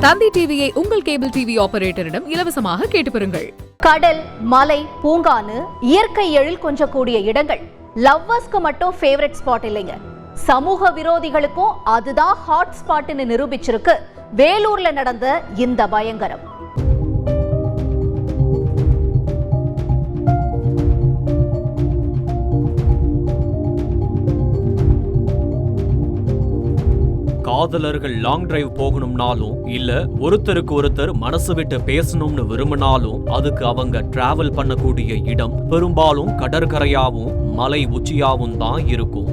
தந்தி டிவியை உங்கள் cable TV ஆபரேட்டரிடம் இலவசமாக கேட்டு பெறுங்கள். கடல், மலை, பூங்கானு இயற்கை எழில் கொஞ்சக்கூடிய இடங்கள் லவ்வர்ஸ்க்கு மட்டும் ஃபேவரட் ஸ்பாட் இல்லைங்க. சமூக விரோதிகளுக்கும் அதுதான் ஹாட் ஸ்பாட்னு நிரூபிச்சிருக்கு வேலூர்ல நடந்த இந்த பயங்கரம். காதலர்கள் லாங் டிரைவ் போகணும்னாலும் இல்ல ஒருத்தருக்கு ஒருத்தர் மனசு விட்டு பேசணும்னு விரும்பினாலும் அதுக்கு அவங்க டிராவல் பண்ணக்கூடிய இடம் பெரும்பாலும் கடற்கரையாவும் மலை உச்சியாவும் தான் இருக்கும்.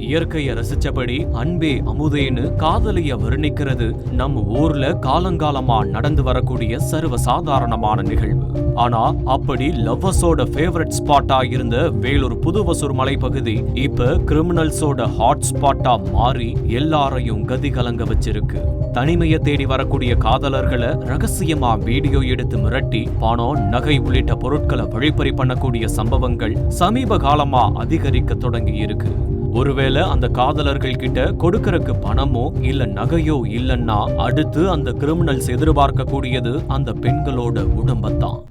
இயற்கையை ரசிச்சபடி அன்பே அமுதேன்னு காதலிய வர்ணிக்கிறது நம்ம ஊர்ல காலங்காலமா நடந்து வரக்கூடிய சர்வசாதாரணமான நிகழ்வு. ஆனா அப்படி லவ்வர்ஸோட ஃபேவரட் ஸ்பாட்டா இருந்த வேலூர் புதுவசூர் மலைப்பகுதி இப்ப கிரிமினல்ஸோட ஹாட் ஸ்பாட்டா மாறி எல்லாரையும் கதி கலங்க வச்சிருக்கு. தனிமையை தேடி வரக்கூடிய காதலர்களை ரகசியமா வீடியோ எடுத்து மிரட்டி பணம், நகை உள்ளிட்ட பொருட்களை வழிப்பறி பண்ணக்கூடிய சம்பவங்கள் சமீப காலமா அதிகரிக்க தொடங்கி இருக்கு. ஒருவேளை அந்த காதலர்கள் கிட்ட கொடுக்கறக்கு பணமோ இல்ல நகையோ இல்லன்னா அடுத்து அந்த கிரிமினல்ஸ் எதிர்பார்க்க கூடியது அந்த பெண்களோட உடம்பத்தான்.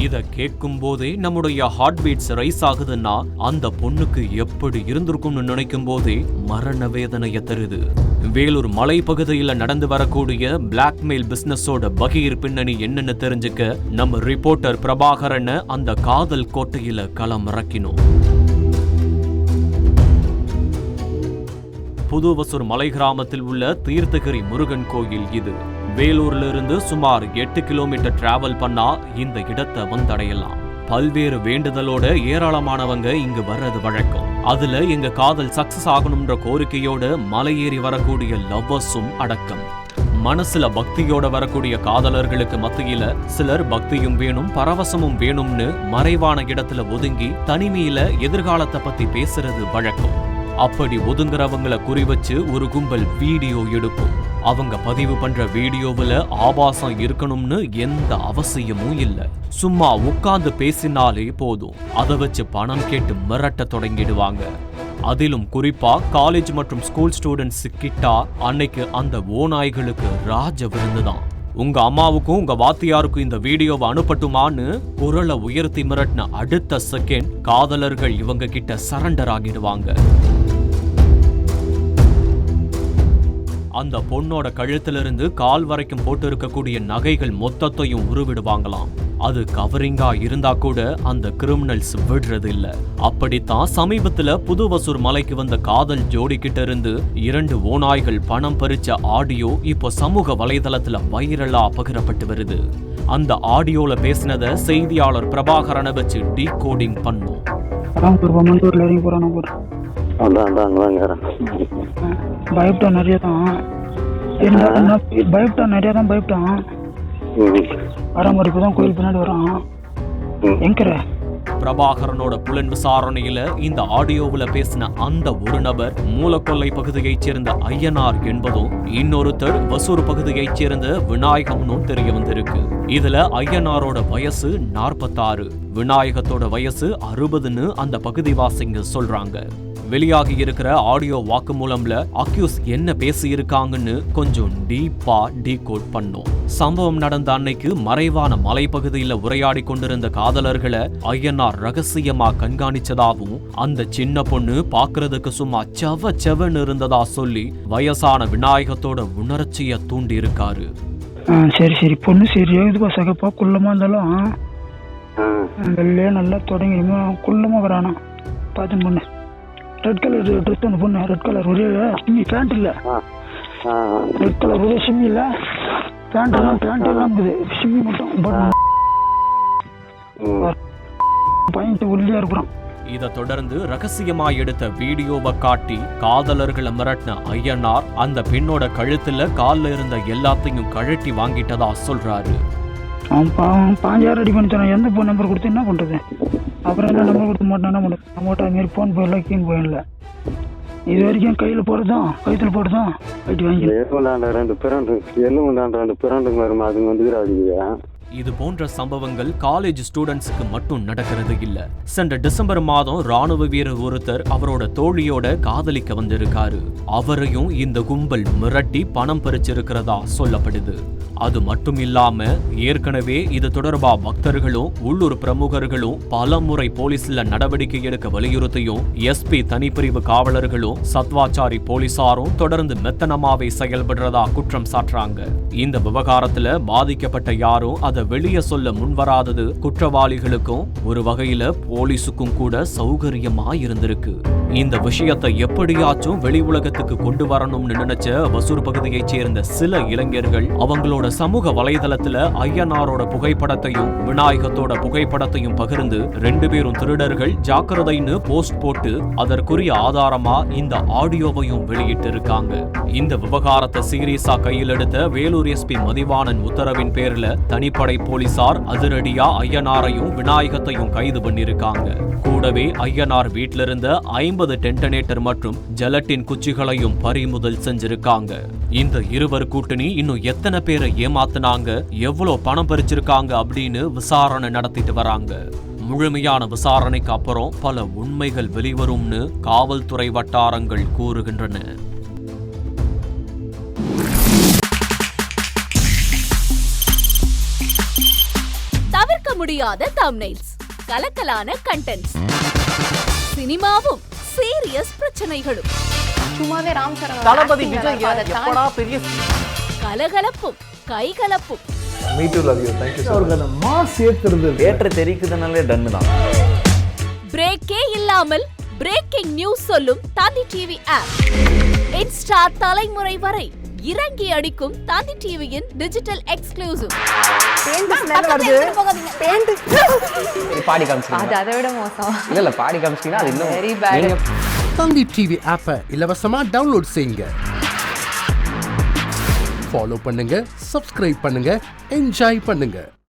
இத கேட்கும் போதே நம்முடைய ஹார்ட் பீட்ஸ் ரைஸ் ஆகுதுன்னா அந்த பொண்ணுக்கு எப்படி இருந்திருக்கும்னு நினைக்கும் போதே மரண வேதனைய தருது. வேலூர் மலை பகுதியில் நடந்து வரக்கூடிய பிளாக்மெயில் பிசினஸோட பகீர் பின்னணி என்னன்னு தெரிஞ்சுக்க நம்ம ரிப்போர்ட்டர் பிரபாகரன் அந்த காதல் கோட்டையில களம் இறக்கினோம். புதுவசூர் மலை கிராமத்தில் உள்ள தீர்த்தகிரி முருகன் கோயில் இது. வேலூர்ல இருந்து சுமார் 8 கிலோமீட்டர் டிராவல் பண்ணா இந்த இடத்தை வந்தடையலாம். பல்வேறு வேண்டுதலோட ஏராளமானவங்க இங்கு வர்றது வழக்கம். அதுல எங்க காதல் சக்சஸ் ஆகணும்ன்ற கோரிக்கையோட மலையேறி வரக்கூடிய லவ்வர்ஸும் அடக்கம். மனசுல பக்தியோட வரக்கூடிய காதலர்களுக்கு மத்தியில சிலர் பக்தியும் வேணும் பரவசமும் வேணும்னு மறைவான இடத்துல ஒதுங்கி தனிமையில எதிர்காலத்தை பத்தி பேசுறது வழக்கம். அப்படி ஒதுங்குறவங்களை குறி வச்சு ஒரு கும்பல் வீடியோ எடுக்கும். அவங்க பதிவு பண்ற வீடியோவில் ஆபாசம் இருக்கணும்னு எந்த அவசியமும் இல்லை. சும்மா உட்கார்ந்து பேசினாலே போதும். அதை வச்சு பணம் கேட்டு மிரட்ட தொடங்கிடுவாங்க. அதிலும் குறிப்பா காலேஜ் மற்றும் ஸ்கூல் ஸ்டூடெண்ட்ஸ் கிட்டா அன்னைக்கு அந்த ஓநாய்களுக்கு ராஜ விருந்துதான். உங்க அம்மாவுக்கும் உங்க வாத்தியாருக்கும் இந்த வீடியோவை அனுப்பட்டுமான்னு குரலை உயர்த்தி மிரட்டின அடுத்த செகண்ட் காதலர்கள் இவங்க கிட்ட சரண்டர் ஆகிடுவாங்க. அந்த பொண்ணோட கழுத்திலிருந்து கால் வரைக்கும் போட்டு இருக்கக்கூடிய நகைகள் மொத்தத்தையும் உருவிடுவாங்களாம். அது கவரிங்கா இருந்தா கூட அந்த கிரிமினல்ஸ் விடுறது இல்ல. அப்படித்தான் சமீபத்துல புதுவசூர் மலைக்கு வந்த காதல் ஜோடி கிட்ட இருந்து 2 ஓநாய்கள் பணம் பறிச்ச ஆடியோ இப்போ சமூக வலைதளத்துல வைரலா பகிரப்பட்டு வருது. அந்த ஆடியோல பேசினத செய்தியாளர் பிரபாகரனை வச்சு டீகோடிங் பண்ணோம். பயப்பட்டான் நிறைய தான் பயப்பட்டான். பராமரிப்பு தான் கோயில் பின்னாடி வரான். எங்கற பிரபாகரனோட புலன் விசாரணையில இந்த ஆடியோவுல பேசின அந்த ஒரு நபர் மூலக்கொல்லை பகுதியைச் சேர்ந்த ஐயனார் என்பதும் இன்னொருத்தர் வசூர் பகுதியைச் சேர்ந்த விநாயகம்னும் தெரிய வந்திருக்கு. இதுல ஐயனாரோட வயசு 46, விநாயகத்தோட வயசு 60ன்னு அந்த பகுதிவாசிங்க சொல்றாங்க. வெளியாகி இருக்கிற ஆடியோ வாக்குமூலம்ல அக்யூஸ் என்ன பேசி இருக்காங்கன்னு கொஞ்சம் டீப்பா டீகோட் பண்ணோம். சம்பவம் நடந்த அன்னைக்கு மறைவான மலைப்பகுதியில உரையாடி கொண்டிருந்த காதலர்களை ஐயனார் ரகசியமா கண்காணிச்சதாகவும் அந்த சின்ன பொண்ணு பாக்குறதுக்கு சும்மா செவன்னு இருந்ததா சொல்லி வயசான விநாயகத்தோட உணர்ச்சிய தூண்டி இருக்காரு. சரி பொண்ணு சரியா இதுவா சகப்பா குள்ளமா இருந்தாலும் நல்லா தொடங்கி குள்ளமா வரானா பாத்து பொண்ணு. ரெட் கலர் ட்ரெஸ் அந்த பொண்ணு ரெட் கலர் ஒரே சிம்மி பேண்ட் இல்ல, ரெட் கலர் ஒரே சிம்மி இல்ல, பேண்ட் எல்லாம் சிம்மி மட்டும் பையன் ஒல்லியா இருக்கிறான். இதை தொடர்ந்து ரகசியமா எடுத்த வீடியோவை காட்டி காதலர்களை மிரட்டின ஐயனார் அந்த பெண்ணோட கழுத்துல கால்ல இருந்த எல்லாத்தையும் கழட்டி வாங்கிட்டதா சொல்றாரு. அவன் 5000 ரெடி பண்ணி தரான். எந்த ஃபோன் நம்பர் கொடுத்து என்ன பண்றது? அப்புறம் என்ன நம்பர் கொடுத்து மாட்டேன் என்ன பண்ணுறது? நம்மகிட்ட அதுமாரி ஃபோன் போயிடல கீன் போயிடல. இது வரைக்கும் கையில் போடுறதும் கழுத்தில் போடுறதும் போயிட்டு வாங்கி 2 பிறண்டு வருமா அதுங்க வந்துக்கிறாங்க. இது போன்ற சம்பவங்கள் காலேஜ் ஸ்டூடெண்ட்ஸுக்கு மட்டும் நடக்கிறது இல்ல. சென்ற டிசம்பர் மாதம் ராணுவ வீரர் ஒருத்தர் அவரோட தோழியோட காதலிக்க வந்திருக்காரு. அவரையும் இந்த கும்பல் மிரட்டி பணம் பறிச்சிருக்கிறதா சொல்லப்படுது. அது மட்டும் இல்லாம ஏற்கனவே இது தொடர்பா பக்தர்களும் உள்ளூர் பிரமுகர்களும் பல முறை போலீஸ்ல நடவடிக்கை எடுக்க வலியுறுத்தியும் எஸ்பி தனிப்பிரிவு காவலர்களும் சத்வாச்சாரி போலீசாரும் தொடர்ந்து மெத்தனமாவே செயல்படுறதா குற்றம் சாட்டுறாங்க. இந்த விவகாரத்துல பாதிக்கப்பட்ட யாரும் அதை வெளியே சொல்ல முன்வராதது குற்றவாளிகளுக்கும் ஒரு வகையில போலீஸுக்கும் கூட சௌகரியமா இருந்திருக்கு. இந்த விஷயத்தை எப்படியாச்சும் வெளி உலகத்துக்கு கொண்டு வரணும்னு நினைச்ச வசூர் பகுதியைச் சேர்ந்த சில இளைஞர்கள் அவங்களோட சமூக வலைதளத்துல ஐயனாரோட புகைப்படத்தையும் விநாயகத்தோட புகைப்படத்தையும் பகிர்ந்து 2 பேரும் திருடர்கள் ஜாக்கிரதைன்னு போஸ்ட் போட்டு அதற்குரிய ஆதாரமா இந்த ஆடியோவையும் வெளியிட்டு இருக்காங்க. இந்த விவகாரத்தை சீரியஸா கையில் எடுத்த வேலூர் எஸ்பி மதிவாணன் உத்தரவின் பேர்ல தனிப்படை போலீசார் அதிரடியா ஐயனாரையும் விநாயகத்தையும் கைது பண்ணிருக்காங்க. கூடவே ஐயனார் வீட்டில இருந்த 50 டென்டனேட்டர் மற்றும் ஜெலட்டின் குச்சிகளையும் பறிமுதல் செஞ்சிருக்காங்க. இந்த இருவர் கூட்டணி இன்னும் எத்தனை பேரை ஏமாத்துனாங்க, எவ்வளவு பணம் பறிச்சிருக்காங்க அப்படின்னு விசாரணை நடத்திட்டு வராங்க. முழுமையான விசாரணைக்கு அப்புறம் பல உண்மைகள் வெளிவரும்னு காவல்துறை வட்டாரங்கள் கூறுகின்றன. தவிர்க்க முடியாத தம்ப்நெயில்ஸ், கலக்கலான கண்டென்ட்ஸ், சினிமாவும் சீரியஸ் பிரச்சனைகளும், சும்மாவே ராம் சரண் தளபதி விஜய் எப்படா பெரிய கலகலப்பும் கைகலப்பும். Me too love you. Thank you அவருக்கு அந்த மாஸ் ஏத்துறது தியேட்டர் தெரிக்குதுனாலே டன் தான். பிரேக்கே இல்லாமல் பிரேக்கிங் நியூஸ் சொல்லும் தந்தி டிவி ஆப். இன்ஸ்டா தலைமுறை வரை இறங்கி அடிக்கும் தந்தி டிவியின் டிஜிட்டல் எக்ஸ்க்ளூசிவ். பாடி காமிச்சீங்க. அது அதை விட மோசம். இல்ல பாடி காமிச்சீங்கன்னா அது இன்னும் வெரி பேட். தந்தி டிவி ஆப்பை இலவசமா டவுன்லோட் செய்யுங்க. ஃபாலோ பண்ணுங்க, சப்ஸ்கிரைப் பண்ணுங்க, என்ஜாய் பண்ணுங்க.